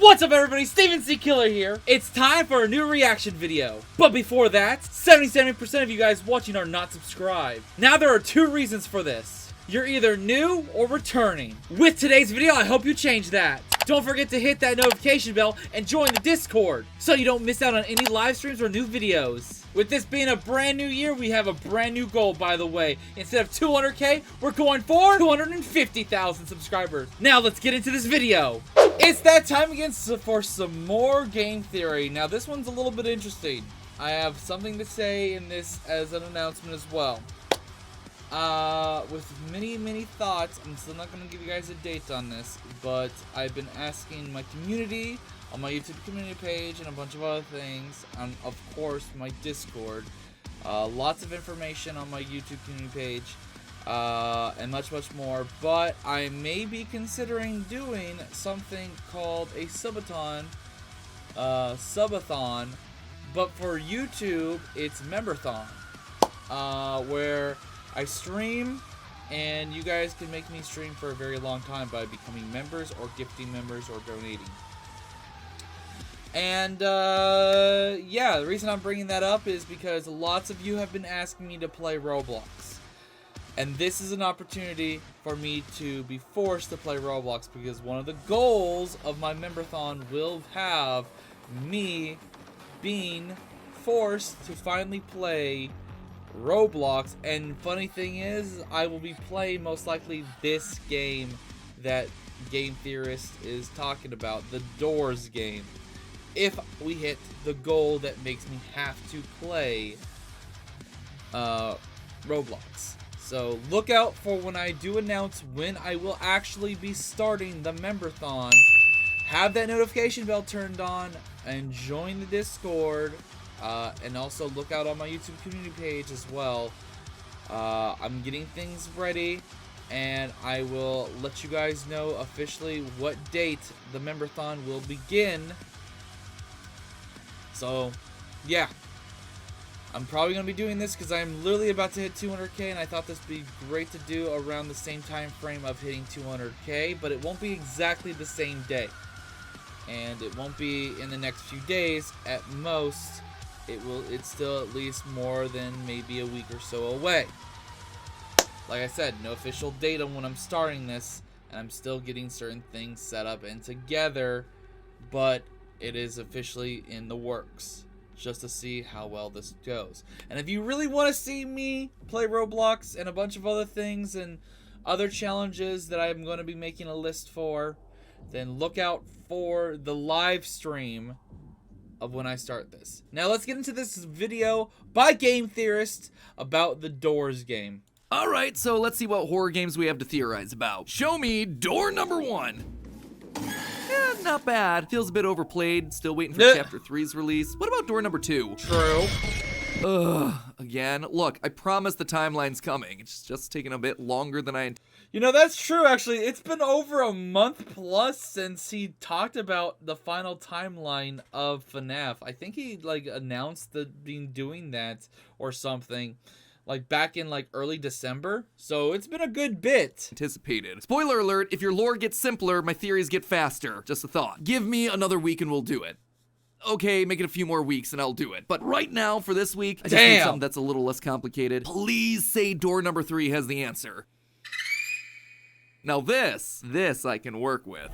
What's up everybody, Steven C. Killer here. It's time for a new reaction video. But before that, 77% of you guys watching are not subscribed. Now there are two reasons for this. You're either new or returning. With today's video, I hope you change that. Don't forget to hit that notification bell and join the Discord so you don't miss out on any live streams or new videos. With this being a brand new year, we have a brand new goal, by the way. Instead of 200K, we're going for 250,000 subscribers. Now let's get into this video. It's that time again for some more game theory. Now this one's a little bit interesting. I have something to say in this as an announcement as well. With many thoughts, I'm still not going to give you guys a date on this, but I've been asking my community on my YouTube community page and a bunch of other things, and of course my Discord. Lots of information on my YouTube community page, and much more, but I may be considering doing something called a subathon, but for YouTube it's memberthon, where I stream and you guys can make me stream for a very long time by becoming members or gifting members or donating. And yeah, the reason I'm bringing that up is because lots of you have been asking me to play Roblox, and this is an opportunity for me to be forced to play Roblox, because one of the goals of my memberthon will have me being forced to finally play Roblox. And funny thing is, I will be playing most likely this game that Game Theorist is talking about, the Doors game, if we hit the goal that makes me have to play Roblox. So look out for when I do announce when I will actually be starting the memberthon. Have that notification bell turned on and join the Discord. And also look out on my YouTube community page as well. I'm getting things ready, and I will let you guys know officially what date the memberthon will begin. So, yeah. I'm probably going to be doing this because I'm literally about to hit 200K, and I thought this would be great to do around the same time frame of hitting 200K, but it won't be exactly the same day. And it won't be in the next few days at most. It's still at least more than maybe a week or so away. Like I said, no official date on when I'm starting this, and I'm still getting certain things set up and together, but it is officially in the works, just to see how well this goes. And if you really want to see me play Roblox and a bunch of other things and other challenges that I'm going to be making a list for, then look out for the live stream of when I start this. Now let's get into this video by Game Theorist about the Doors game. Alright, so let's see what horror games we have to theorize about. Show me door number 1. Not bad. Feels a bit overplayed. Still waiting for Chapter 3's release. What about door number 2? True. Ugh, again. Look, I promise the timeline's coming. It's just taking a bit longer than I... You know, that's true, actually. It's been over a month plus since he talked about the final timeline of FNAF. I think he, like, announced being doing that or something, like, back in, like, early December. So it's been a good bit. Anticipated. Spoiler alert, if your lore gets simpler, my theories get faster. Just a thought. Give me another week and we'll do it. Okay, make it a few more weeks and I'll do it. But right now, for this week, I just need something that's a little less complicated. Please say door number 3 has the answer. Now this I can work with.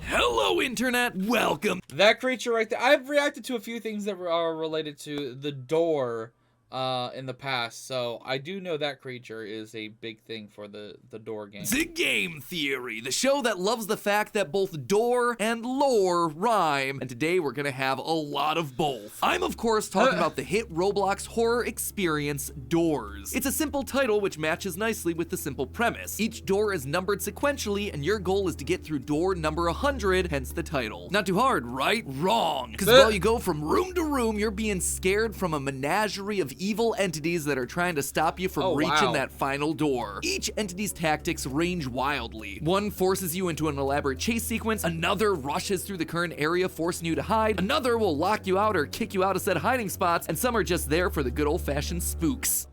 Hello, Internet. Welcome. That creature right there. I've reacted to a few things that are related to the door in the past, so I do know that creature is a big thing for the Door game. The Game Theory, the show that loves the fact that both door and lore rhyme, and today we're gonna have a lot of both. I'm of course talking about the hit Roblox horror experience, Doors. It's a simple title which matches nicely with the simple premise. Each door is numbered sequentially, and your goal is to get through door number 100, hence the title. Not too hard, right? Wrong. Because while you go from room to room, you're being scared from a menagerie of evil entities that are trying to stop you from reaching that final door. Each entity's tactics range wildly. One forces you into an elaborate chase sequence, another rushes through the current area forcing you to hide, another will lock you out or kick you out of said hiding spots, and some are just there for the good old-fashioned spooks.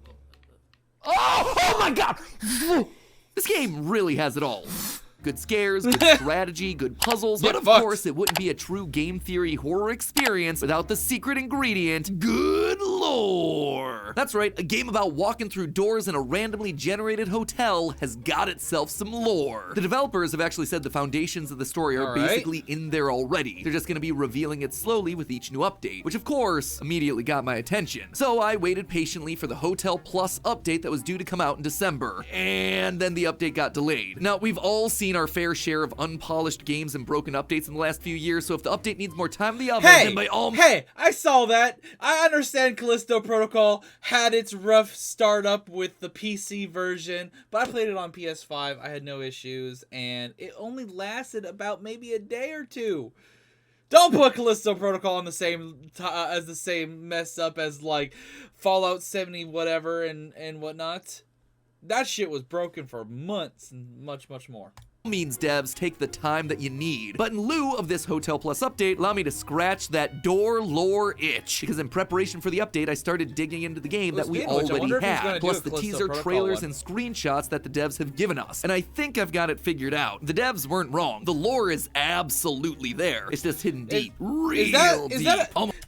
Oh my god! This game really has it all. Good scares, good strategy, good puzzles, but of course it wouldn't be a true game theory horror experience without the secret ingredient, good lore. That's right, a game about walking through doors in a randomly generated hotel has got itself some lore. The developers have actually said the foundations of the story are basically in there already. They're just gonna be revealing it slowly with each new update, which of course immediately got my attention. So I waited patiently for the Hotel Plus update that was due to come out in December, and then the update got delayed. Now, we've all seen our fair share of unpolished games and broken updates in the last few years, so if the update needs more time in the oven, then by all Hey, I saw that. I understand Callisto Protocol had its rough startup with the PC version, but I played it on PS5. I had no issues, and it only lasted about maybe a day or two. Don't put Callisto Protocol on the same as the same mess up as like Fallout 70 whatever and whatnot. That shit was broken for months and much more. means, devs, take the time that you need. But in lieu of this Hotel Plus update, allow me to scratch that door lore itch, because in preparation for the update, I started digging into the game that we already had, plus the teaser trailers and screenshots that the devs have given us. And I think I've got it figured out. The devs weren't wrong. The lore is absolutely there. It's just hidden deep, real deep.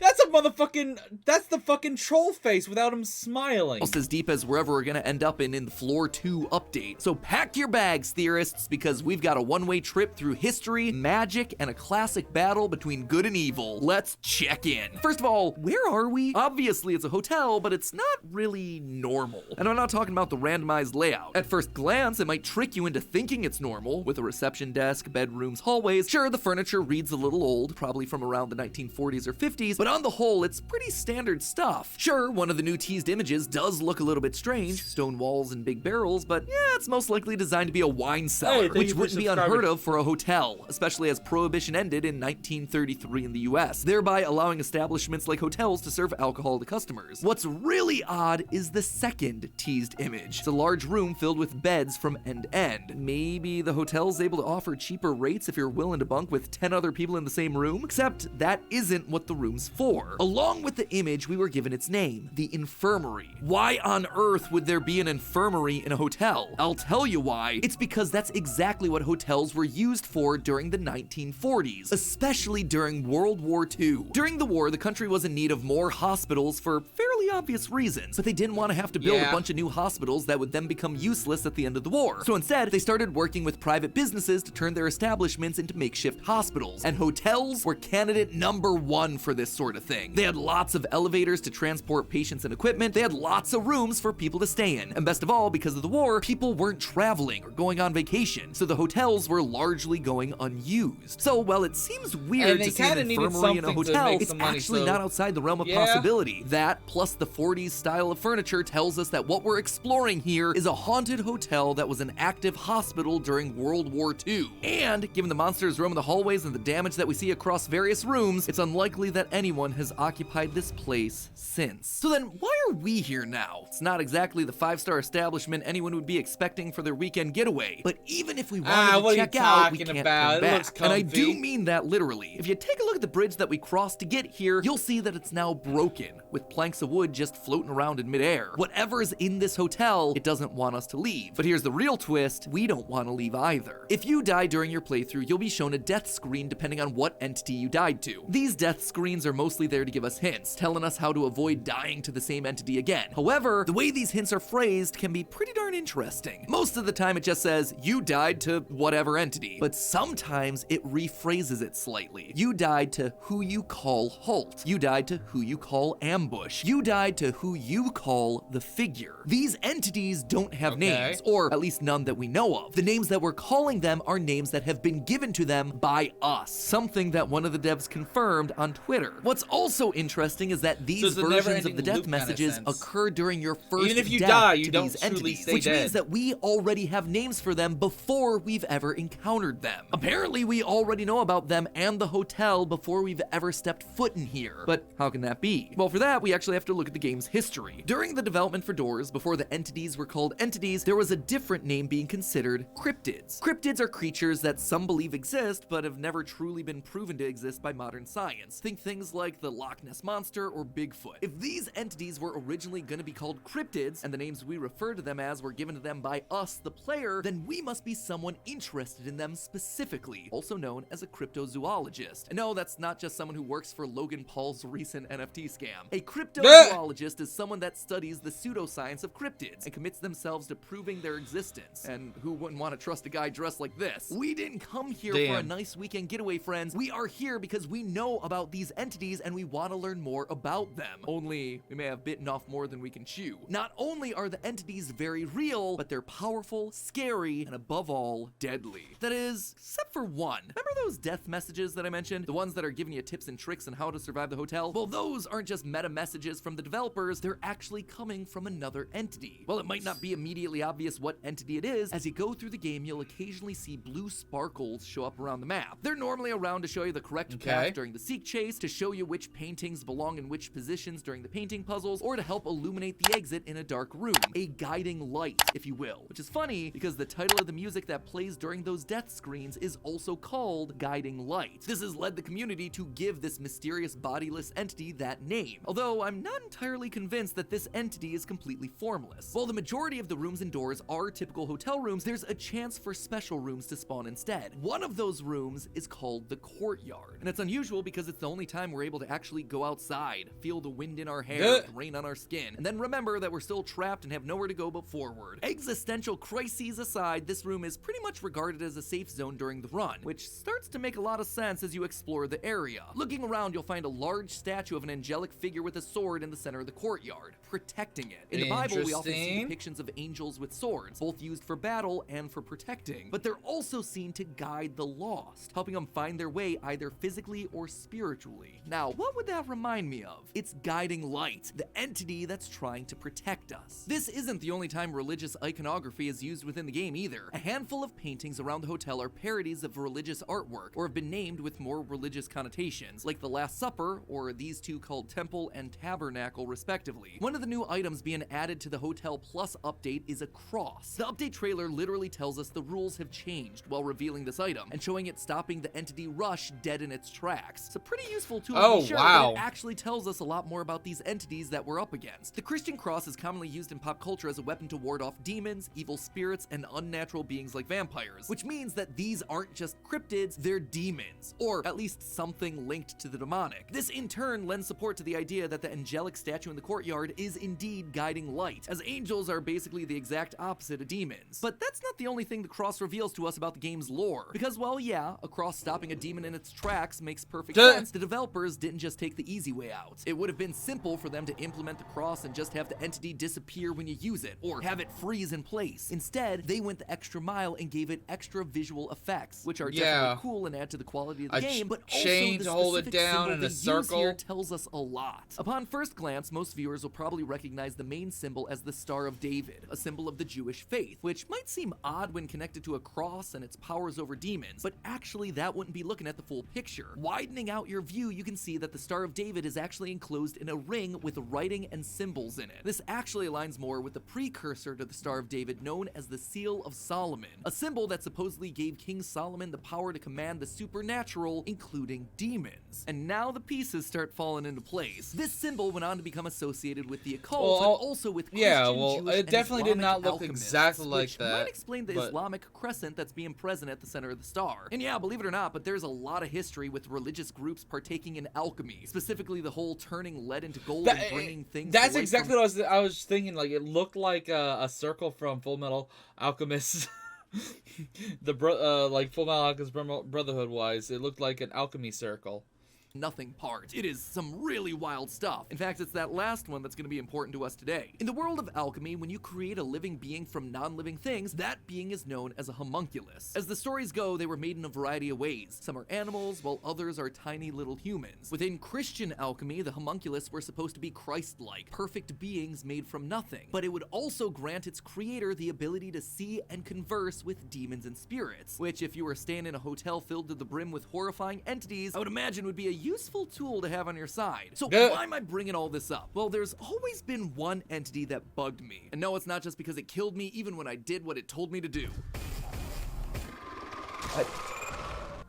That's a motherfucking, that's the fucking troll face without him smiling. Almost as deep as wherever we're gonna end up in the Floor 2 update. So pack your bags, theorists, because we've got a one-way trip through history, magic, and a classic battle between good and evil. Let's check in. First of all, where are we? Obviously, it's a hotel, but it's not really normal. And I'm not talking about the randomized layout. At first glance, it might trick you into thinking it's normal, with a reception desk, bedrooms, hallways. Sure, the furniture reads a little old, probably from around the 1940s or 50s, but on the whole, it's pretty standard stuff. Sure, one of the new teased images does look a little bit strange, stone walls and big barrels, but yeah, it's most likely designed to be a wine cellar, which wouldn't be unheard of for a hotel, especially as Prohibition ended in 1933 in the US, thereby allowing establishments like hotels to serve alcohol to customers. What's really odd is the second teased image. It's a large room filled with beds from end to end. Maybe the hotel's able to offer cheaper rates if you're willing to bunk with 10 other people in the same room, except that isn't what the room's for. Along with the image, we were given its name, the infirmary. Why on earth would there be an infirmary in a hotel? I'll tell you why. It's because that's exactly what hotels were used for during the 1940s, especially during World War II. During the war, the country was in need of more hospitals for fairly obvious reasons, but they didn't want to have to build a bunch of new hospitals that would then become useless at the end of the war. So instead, they started working with private businesses to turn their establishments into makeshift hospitals, and hotels were candidate number one for this sort of thing. They had lots of elevators to transport patients and equipment, they had lots of rooms for people to stay in, and best of all, because of the war, people weren't traveling or going on vacation, so the hotels were largely going unused. So while it seems weird to see an infirmary in a hotel, it's actually not outside the realm of possibility. That, plus the 40s style of furniture, tells us that what we're exploring here is a haunted hotel that was an active hospital during World War II. And given the monsters roam in the hallways and the damage that we see across various rooms, it's unlikely that anyone has occupied this place since. So then, why are we here now? It's not exactly the 5-star establishment anyone would be expecting for their weekend getaway. But even if we wanted to check out, we can't come back. And I do mean that literally. If you take a look at the bridge that we crossed to get here, you'll see that it's now broken, with planks of wood just floating around in midair. Whatever's in this hotel, it doesn't want us to leave. But here's the real twist, we don't want to leave either. If you die during your playthrough, you'll be shown a death screen depending on what entity you died to. These death screens are mostly there to give us hints, telling us how to avoid dying to the same entity again. However, the way these hints are phrased can be pretty darn interesting. Most of the time it just says, you died to whatever entity, but sometimes it rephrases it slightly. You died to who you call Halt. You died to who you call Ambush. You died to who you call the Figure. These entities don't have names, or at least none that we know of. The names that we're calling them are names that have been given to them by us, something that one of the devs confirmed on Twitter. What's also interesting is that these versions of the death messages occur during your first Even if you death die, to you don't these truly entities, stay which dead. means that we already have names for them before we've ever encountered them. Apparently, we already know about them and the hotel before we've ever stepped foot in here. But how can that be? Well, for that, we actually have to look at the game's history. During the development for Doors, before the entities were called entities, there was a different name being considered cryptids. Cryptids are creatures that some believe exist, but have never truly been proven to exist by modern science. Think things like the Loch Ness Monster or Bigfoot. If these entities were originally going to be called cryptids, and the names we refer to them as were given to them by us, the player, then we must be someone someone interested in them specifically, also known as a cryptozoologist. And no, that's not just someone who works for Logan Paul's recent NFT scam. A cryptozoologist is someone that studies the pseudoscience of cryptids and commits themselves to proving their existence. And who wouldn't want to trust a guy dressed like this? We didn't come here for a nice weekend getaway, friends. We are here because we know about these entities and we want to learn more about them. Only, we may have bitten off more than we can chew. Not only are the entities very real, but they're powerful, scary, and above all, deadly. That is, except for one. Remember those death messages that I mentioned? The ones that are giving you tips and tricks on how to survive the hotel? Well, those aren't just meta messages from the developers, they're actually coming from another entity. While it might not be immediately obvious what entity it is, as you go through the game, you'll occasionally see blue sparkles show up around the map. They're normally around to show you the correct path during the seek chase, to show you which paintings belong in which positions during the painting puzzles, or to help illuminate the exit in a dark room. A guiding light, if you will. Which is funny, because the title of the music that plays during those death screens is also called Guiding Light. This has led the community to give this mysterious bodiless entity that name, although I'm not entirely convinced that this entity is completely formless. While the majority of the rooms and doors are typical hotel rooms, there's a chance for special rooms to spawn instead. One of those rooms is called the Courtyard, and it's unusual because it's the only time we're able to actually go outside, feel the wind in our hair, the rain on our skin, and then remember that we're still trapped and have nowhere to go but forward. Existential crises aside, this room is pretty much regarded as a safe zone during the run, which starts to make a lot of sense as you explore the area. Looking around, you'll find a large statue of an angelic figure with a sword in the center of the courtyard, protecting it. In the Bible, we often see depictions of angels with swords, both used for battle and for protecting, but they're also seen to guide the lost, helping them find their way either physically or spiritually. Now, what would that remind me of? It's Guiding Light, the entity that's trying to protect us. This isn't the only time religious iconography is used within the game either. A handful of paintings around the hotel are parodies of religious artwork, or have been named with more religious connotations, like the Last Supper, or these two called Temple and Tabernacle respectively. One of the new items being added to the Hotel Plus update is a cross. The update trailer literally tells us the rules have changed while revealing this item, and showing it stopping the entity rush dead in its tracks. It's a pretty useful tool to be sure, but it actually tells us a lot more about these entities that we're up against. The Christian cross is commonly used in pop culture as a weapon to ward off demons, evil spirits, and unnatural beings like vampires, which means that these aren't just cryptids, they're demons, or at least something linked to the demonic. This in turn lends support to the idea that the angelic statue in the courtyard is indeed guiding light, as angels are basically the exact opposite of demons. But that's not the only thing the cross reveals to us about the game's lore, because well, yeah, a cross stopping a demon in its tracks makes perfect sense. The developers didn't just take the easy way out. It would have been simple for them to implement the cross and just have the entity disappear when you use it, or have it freeze in place. Instead, they went the extra mile and gave it extra visual effects, which are definitely cool and add to the quality of the game, but also the specific symbol they use here tells us a lot. Upon first glance, most viewers will probably recognize the main symbol as the Star of David, a symbol of the Jewish faith, which might seem odd when connected to a cross and its powers over demons, but actually that wouldn't be looking at the full picture. Widening out your view, you can see that the Star of David is actually enclosed in a ring with writing and symbols in it. This actually aligns more with the precursor to the Star of David known as the Seal of Solomon, a symbol that supposedly gave King Solomon the power to command the supernatural, including demons. And now the pieces start falling into place. This symbol went on to become associated with the occult, but also with Christian, Jewish, it definitely did not look alchemists, exactly like that. Might explain the Islamic crescent that's being present at the center of the star. And yeah, believe it or not, but there's a lot of history with religious groups partaking in alchemy, specifically the whole turning lead into gold and bringing things. That's exactly what I was thinking. Like, it looked like a circle from Full Metal Alchemist. Like Full Metal Alchemist Brotherhood wise, it looked like an alchemy circle. Nothing part. It is some really wild stuff. In fact, it's that last one that's going to be important to us today. In the world of alchemy, when you create a living being from non-living things, that being is known as a homunculus. As the stories go, they were made in a variety of ways. Some are animals, while others are tiny little humans. Within Christian alchemy, the homunculus were supposed to be Christ-like, perfect beings made from nothing. But it would also grant its creator the ability to see and converse with demons and spirits, which if you were staying in a hotel filled to the brim with horrifying entities, I would imagine would be a useful tool to have on your side. So why am I bringing all this up? Well, there's always been one entity that bugged me. And no, it's not just because it killed me even when I did what it told me to do.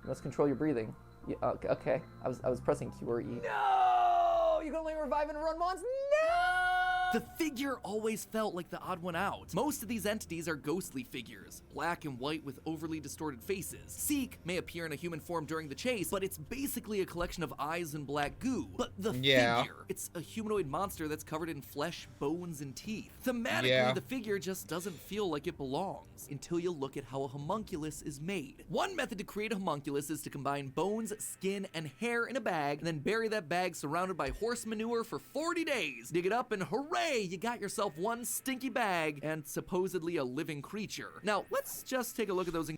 Let's control your breathing. Yeah, okay. I was pressing Q or E. No! You can only revive and run once? No! The figure always felt like the odd one out. Most of these entities are ghostly figures, black and white with overly distorted faces. Seek may appear in a human form during the chase, but it's basically a collection of eyes and black goo. But the figure, it's a humanoid monster that's covered in flesh, bones, and teeth. Thematically, the figure just doesn't feel like it belongs until you look at how a homunculus is made. One method to create a homunculus is to combine bones, skin, and hair in a bag, and then bury that bag surrounded by horse manure for 40 days. Dig it up and hooray, you got yourself one stinky bag and supposedly a living creature. Now, let's just take a look at those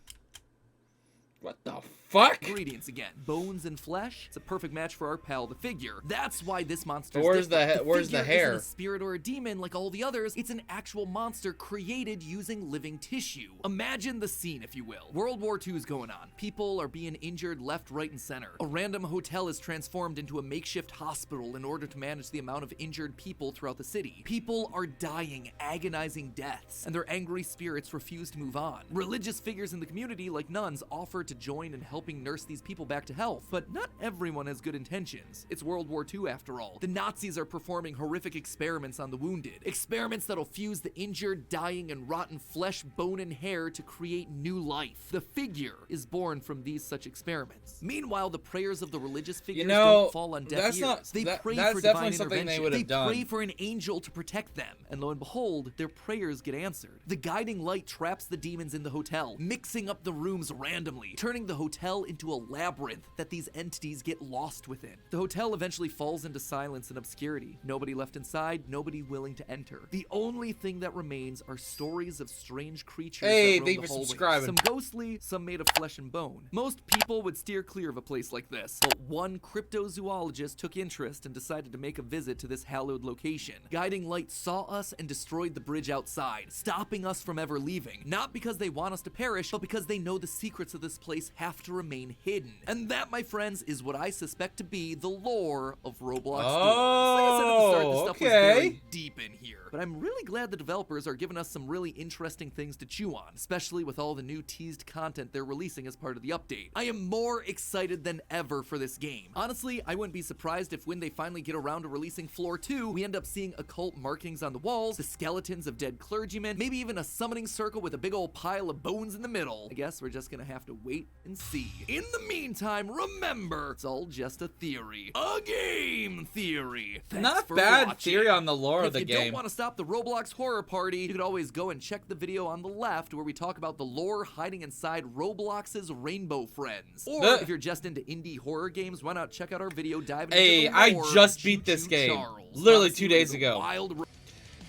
What the fuck? ingredients again. Bones and flesh. It's a perfect match for our pal, the figure. That's why this monster is Where's different. where's the hair? Isn't a spirit or a demon like all the others. It's an actual monster created using living tissue. Imagine the scene, if you will. World War II is going on. People are being injured left, right, and center. A random hotel is transformed into a makeshift hospital in order to manage the amount of injured people throughout the city. People are dying agonizing deaths, and their angry spirits refuse to move on. Religious figures in the community, like nuns, offer to join in helping nurse these people back to health, but not everyone has good intentions. It's World War II after all. The Nazis are performing horrific experiments on the wounded. Experiments that'll fuse the injured, dying, and rotten flesh, bone, and hair to create new life. The figure is born from these such experiments. Meanwhile, the prayers of the religious figures don't fall on deaf ears. They pray for divine intervention. They pray for an angel to protect them. And lo and behold, their prayers get answered. The guiding light traps the demons in the hotel, mixing up the rooms randomly, turning the hotel into a labyrinth that these entities get lost within. The hotel eventually falls into silence and obscurity. Nobody left inside, nobody willing to enter. The only thing that remains are stories of strange creatures that roam the hallways. Some ghostly, some made of flesh and bone. Most people would steer clear of a place like this, but one cryptozoologist took interest and decided to make a visit to this hallowed location. Guiding light saw us and destroyed the bridge outside, stopping us from ever leaving. Not because they want us to perish, but because they know the secrets of this place have to remain hidden. And that, my friends, is what I suspect to be the lore of Roblox. Like I said at the start, this stuff was very deep in here. But I'm really glad the developers are giving us some really interesting things to chew on, especially with all the new teased content they're releasing as part of the update. I am more excited than ever for this game. Honestly, I wouldn't be surprised if when they finally get around to releasing Floor 2, we end up seeing occult markings on the walls, the skeletons of dead clergymen, maybe even a summoning circle with a big old pile of bones in the middle. I guess we're just gonna have to wait and see. In the meantime, remember, it's all just a theory. A game theory. Thanks Not for bad watching. theory on the lore of the If you game. don't want to stop the Roblox horror party, you could always go and check the video on the left where we talk about the lore hiding inside Roblox's rainbow friends. Or if you're just into indie horror games, why not check out our video diving into the lore I just of beat this Choo-Choo game. Charles. Literally Honestly, 2 days it was a ago. wild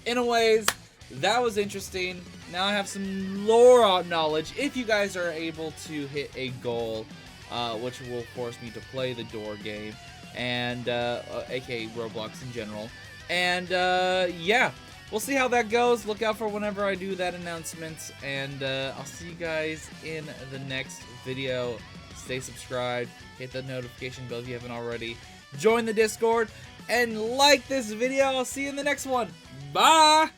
Anyways, that was interesting. Now I have some lore knowledge. If you guys are able to hit a goal, which will force me to play the door game, and aka Roblox in general. And yeah, we'll see how that goes. Look out for whenever I do that announcement, and I'll see you guys in the next video. Stay subscribed, hit the notification bell if you haven't already, join the Discord, and like this video. I'll see you in the next one. Bye!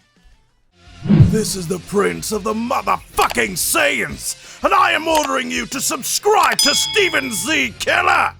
This is the Prince of the motherfucking Saiyans, and I am ordering you to subscribe to Steven Z. Killer!